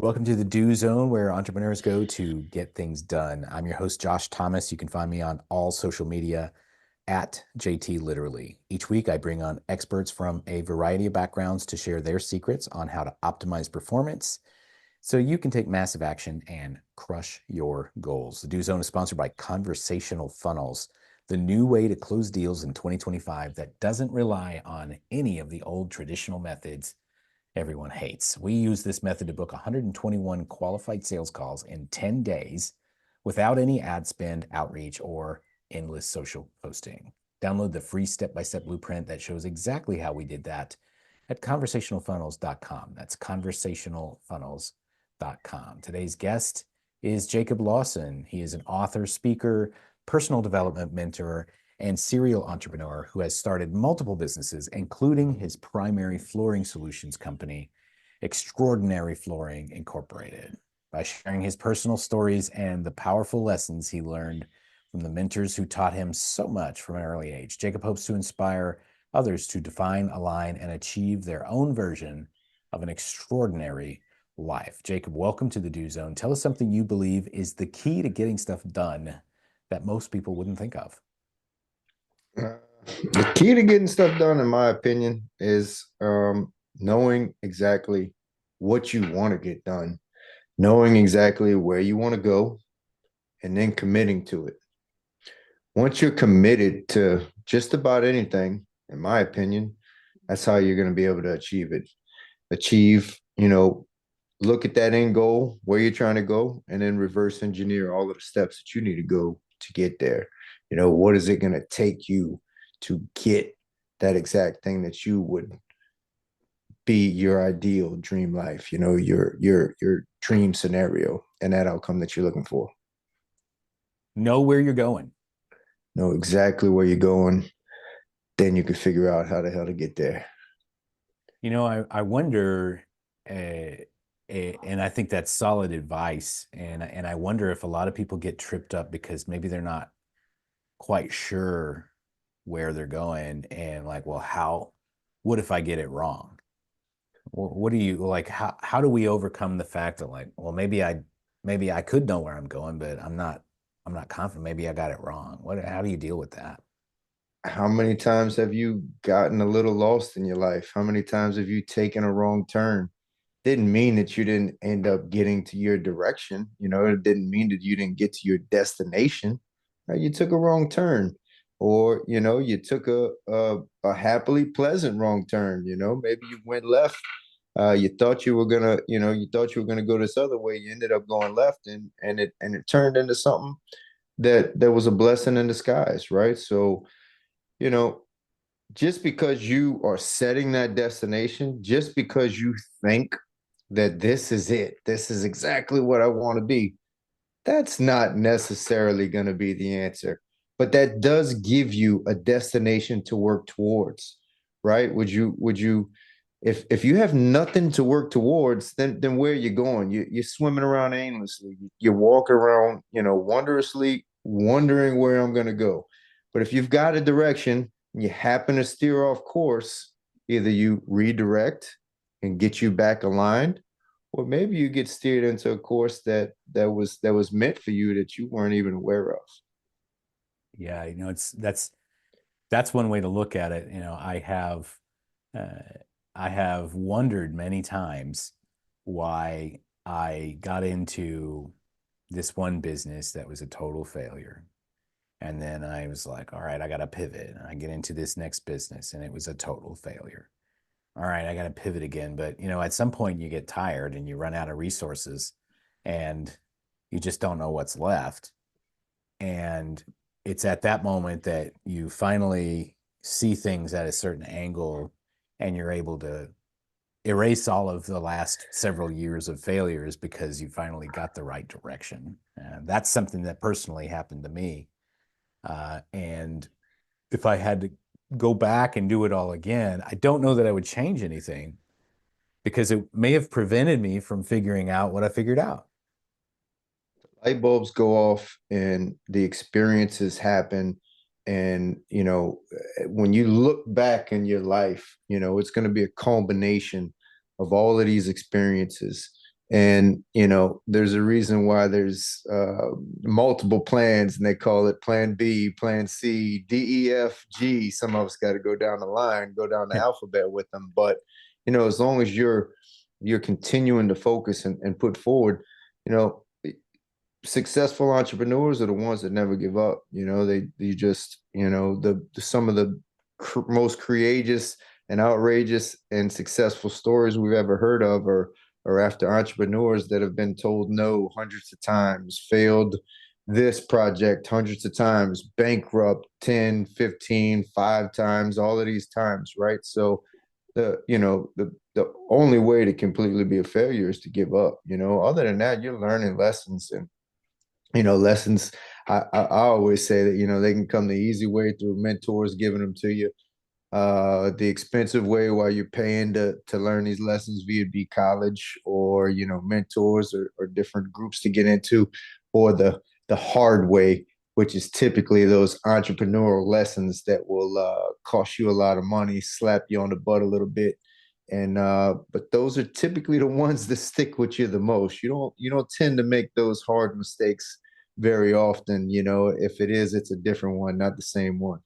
Welcome to the Do Zone, where entrepreneurs go to get things done. I'm your host, Josh Thomas. You can find me on all social media at JT Literally. Each week, I bring on experts from a variety of backgrounds to share their secrets on how to optimize performance so you can take massive action and crush your goals. The Do Zone is sponsored by Conversational Funnels, the new way to close deals in 2025 that doesn't rely on any of the old traditional methods everyone hates. We use this method to book 121 qualified sales calls in 10 days without any ad spend, outreach, or endless social posting. Download the free step-by-step blueprint that shows exactly how we did that at conversationalfunnels.com. That's conversationalfunnels.com. Today's guest is Jacob Lawson. He is an author, speaker, personal development mentor, and serial entrepreneur who has started multiple businesses, including his primary flooring solutions company, Extraordinary Flooring Incorporated. By sharing his personal stories and the powerful lessons he learned from the mentors who taught him so much from an early age, Jacob hopes to inspire others to define, align, and achieve their own version of an extraordinary life. Jacob, welcome to the Do Zone. Tell us something you believe is the key to getting stuff done that most people wouldn't think of. The key to getting stuff done, in my opinion, is knowing exactly what you want to get done, knowing exactly where you want to go, and then committing to it. Once you're committed to just about anything, in my opinion, that's how you're going to be able to achieve it. Achieve, look at that end goal, where you're trying to go, and then reverse engineer all of the steps that you need to go to get there. What is it going to take you to get that exact thing that you would be your ideal dream life, your dream scenario and that outcome that you're looking for. Know where you're going. Know exactly where you're going, then you can figure out how the hell to get there. I wonder, and I think that's solid advice. And I wonder if a lot of people get tripped up because maybe they're not quite sure where they're going, and like, well, what if I get it wrong? What do you like? How do we overcome the fact that, like, well, maybe I could know where I'm going, but I'm not confident. Maybe I got it wrong. How do you deal with that? How many times have you gotten a little lost in your life? How many times have you taken a wrong turn? Didn't mean that you didn't end up getting to your direction. It didn't mean that you didn't get to your destination. You took a wrong turn, or you took a happily pleasant wrong turn. Maybe you went left. You thought you were gonna, go this other way. You ended up going left, and it turned into something that was a blessing in disguise, right? So, you know, just because you are setting that destination, just because you think that this is it, this is exactly what I want to be, that's not necessarily going to be the answer. But that does give you a destination to work towards, right? If you have nothing to work towards, then where are you going? You're swimming around aimlessly. You're walking around, wondrously, wondering where I'm going to go. But if you've got a direction, and you happen to steer off course, either you redirect and get you back aligned, or maybe you get steered into a course that was meant for you that you weren't even aware of. Yeah, that's one way to look at it. Uh, I have wondered many times why I got into this one business that was a total failure. And then I was like, all right, I got to pivot. And I get into this next business and it was a total failure. All right, I got to pivot again. But, at some point you get tired and you run out of resources and you just don't know what's left. And it's at that moment that you finally see things at a certain angle and you're able to erase all of the last several years of failures because you finally got the right direction. That's something that personally happened to me. And if I had to go back and do it all again, I don't know that I would change anything because it may have prevented me from figuring out what I figured out. Light bulbs go off and the experiences happen. And, when you look back in your life, it's going to be a combination of all of these experiences. And, there's a reason why there's multiple plans, and they call it plan B, plan C, D, E, F, G. Some of us got to go down the line, go down the alphabet with them. But, as long as you're continuing to focus and put forward, you know, successful entrepreneurs are the ones that never give up. They just, some of the most courageous and outrageous and successful stories we've ever heard of are after entrepreneurs that have been told no hundreds of times, failed this project hundreds of times, bankrupt 10, 15, 5 times, all of these times, right? So the only way to completely be a failure is to give up. Other than that, you're learning lessons, and lessons. I always say that they can come the easy way through mentors giving them to you, the expensive way while you're paying to learn these lessons, via be college or mentors or different groups to get into, or the hard way, which is typically those entrepreneurial lessons that will cost you a lot of money, slap you on the butt a little bit. And but those are typically the ones that stick with you the most. You don't tend to make those hard mistakes very often. If it is, it's a different one, not the same one.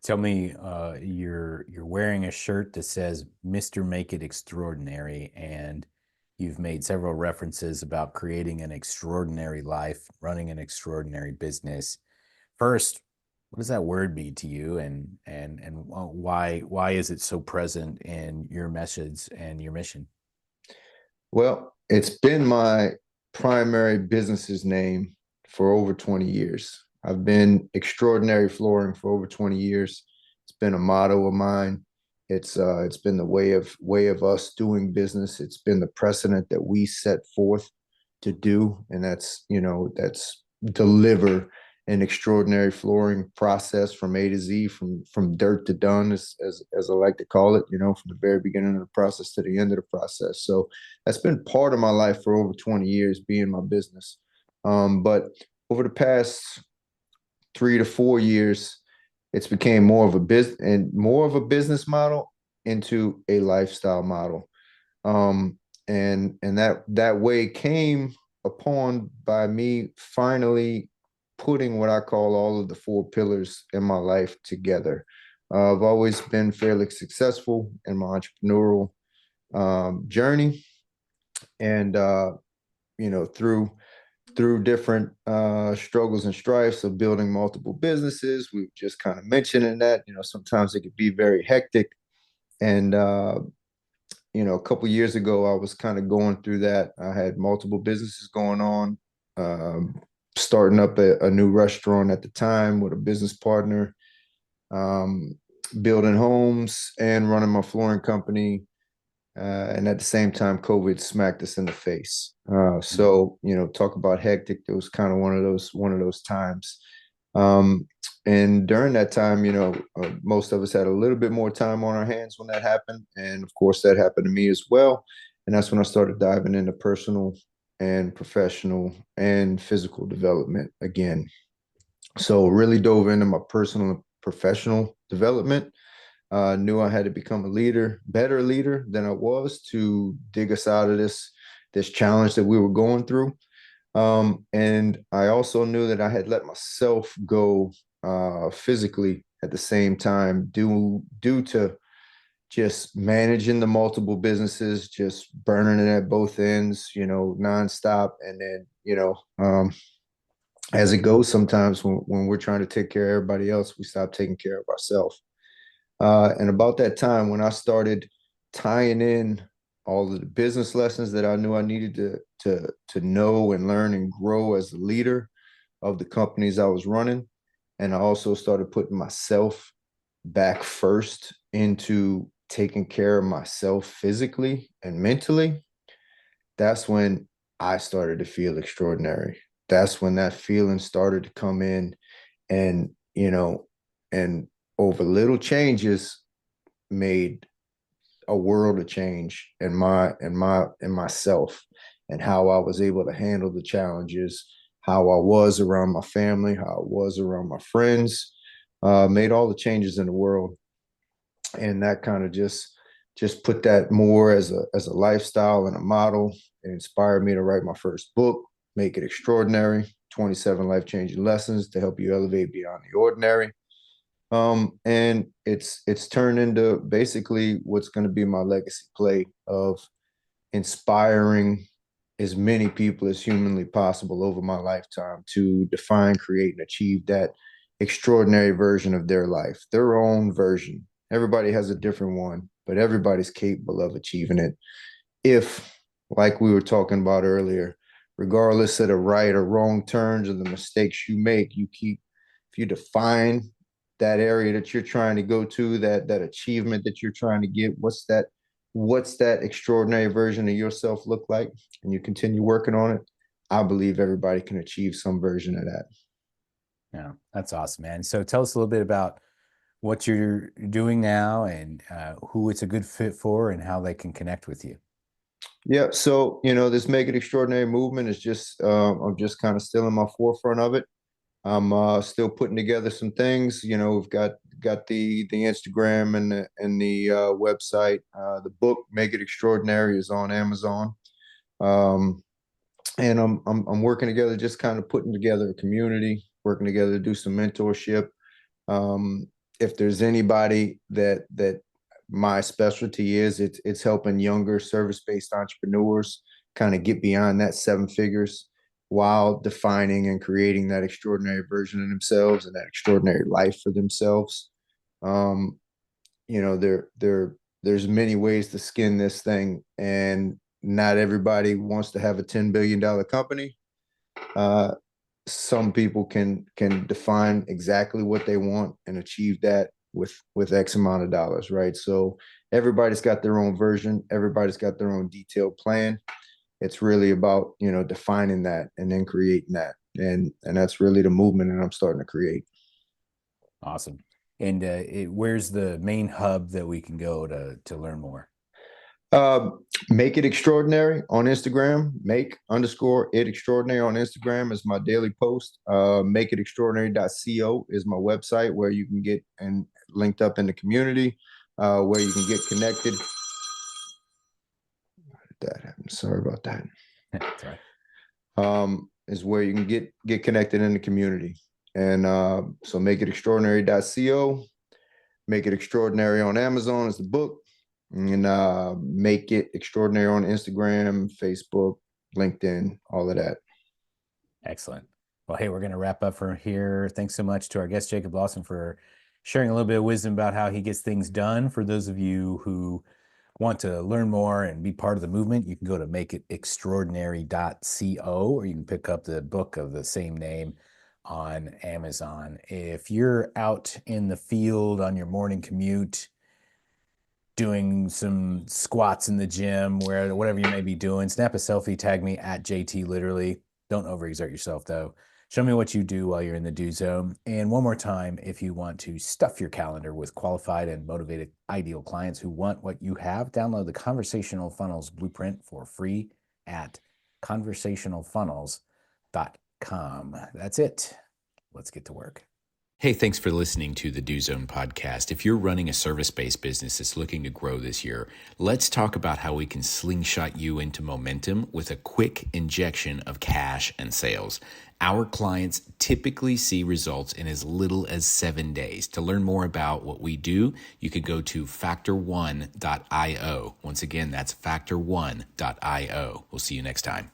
Tell me, you're wearing a shirt that says "Mr. Make It Extraordinary," and you've made several references about creating an extraordinary life, running an extraordinary business. First, what does that word mean to you, and why is it so present in your message and your mission? Well, it's been my primary business's name for over 20 years. I've been extraordinary flooring for over 20 years. It's been a motto of mine. It's been the way of us doing business. It's been the precedent that we set forth to do, and that's deliver an extraordinary flooring process from A to Z, from dirt to done, as I like to call it, from the very beginning of the process to the end of the process. So that's been part of my life for over 20 years, being my business. But over the past 3 to 4 years, it's became more of a business model into a lifestyle model. And that way came upon by me finally putting what I call all of the four pillars in my life together. I've always been fairly successful in my entrepreneurial journey, and through different struggles and strifes of building multiple businesses. We just kind of mentioning that, sometimes it could be very hectic. And a couple years ago, I was kind of going through that. I had multiple businesses going on, starting up a new restaurant at the time with a business partner, um, building homes and running my flooring company. And at the same time, COVID smacked us in the face. So talk about hectic. It was kind of one of those times. Um, and during that time, most of us had a little bit more time on our hands when that happened, and of course, that happened to me as well. And that's when I started diving into personal and professional and physical development again. So really dove into my personal and professional development. Knew I had to become a leader, better leader than I was, to dig us out of this challenge that we were going through. And I also knew that I had let myself go physically at the same time, due to just managing the multiple businesses, just burning it at both ends, nonstop. And then, as it goes, sometimes when we're trying to take care of everybody else, we stop taking care of ourselves. And about that time, when I started tying in all of the business lessons that I knew I needed to know and learn and grow as a leader of the companies I was running, and I also started putting myself back first into taking care of myself physically and mentally, that's when I started to feel extraordinary. That's when that feeling started to come in, and and over little changes made a world of change in myself, and how I was able to handle the challenges, how I was around my family, how I was around my friends, made all the changes in the world. And that kind of just just put that more as a lifestyle and a model. It inspired me to write my first book, Make It Extraordinary, 27 life-changing lessons to help you elevate beyond the ordinary. And it's turned into basically what's going to be my legacy play of inspiring as many people as humanly possible over my lifetime to define, create, and achieve that extraordinary version of their life, their own version. Everybody has a different one, but everybody's capable of achieving it. If, like we were talking about earlier, regardless of the right or wrong turns or the mistakes you make, if you define that area that you're trying to go to, that achievement that you're trying to get, what's that extraordinary version of yourself look like, and you continue working on it, I believe everybody can achieve some version of that. Yeah, that's awesome, man. So tell us a little bit about what you're doing now and who it's a good fit for and how they can connect with you. Yeah, so this Make It Extraordinary movement is just I'm just kind of still in my forefront of it. I'm still putting together some things. We've got the Instagram and the website. The book Make It Extraordinary is on Amazon. Um, and I'm working together, just kind of putting together a community, working together to do some mentorship. Um, if there's anybody that my specialty is, it's helping younger service-based entrepreneurs kind of get beyond that seven figures while defining and creating that extraordinary version of themselves and that extraordinary life for themselves. Um, there's many ways to skin this thing, and not everybody wants to have a $10 billion company. Uh, some people can define exactly what they want and achieve that with X amount of dollars, right? So everybody's got their own version, everybody's got their own detailed plan. It's really about defining that and then creating that, and that's really the movement that I'm starting to create. Awesome. And where's the main hub that we can go to learn more? Uh, Make It Extraordinary on Instagram. Make_it extraordinary on Instagram is my daily post. Makeitextraordinary.co is my website where you can get and linked up in the community, where you can get connected. That happened. Sorry about that. That's right. Is where you can get connected in the community. And so makeitextraordinary.co, Make It Extraordinary on Amazon is the book, and Make It Extraordinary on Instagram, Facebook, LinkedIn, all of that. Excellent. Well, hey, we're going to wrap up from here. Thanks so much to our guest, Jacob Lawson, for sharing a little bit of wisdom about how he gets things done. For those of you who want to learn more and be part of the movement, you can go to makeitextraordinary.co, or you can pick up the book of the same name on Amazon. If you're out in the field on your morning commute, doing some squats in the gym, where whatever you may be doing, snap a selfie, tag me at JT Literally. Don't overexert yourself though. Show me what you do while you're in the do zone. And one more time, if you want to stuff your calendar with qualified and motivated ideal clients who want what you have, download the Conversational Funnels Blueprint for free at conversationalfunnels.com. That's it. Let's get to work. Hey, thanks for listening to the Do Zone podcast. If you're running a service-based business that's looking to grow this year, let's talk about how we can slingshot you into momentum with a quick injection of cash and sales. Our clients typically see results in as little as 7 days. To learn more about what we do, you could go to factor1.io. Once again, that's factor1.io. We'll see you next time.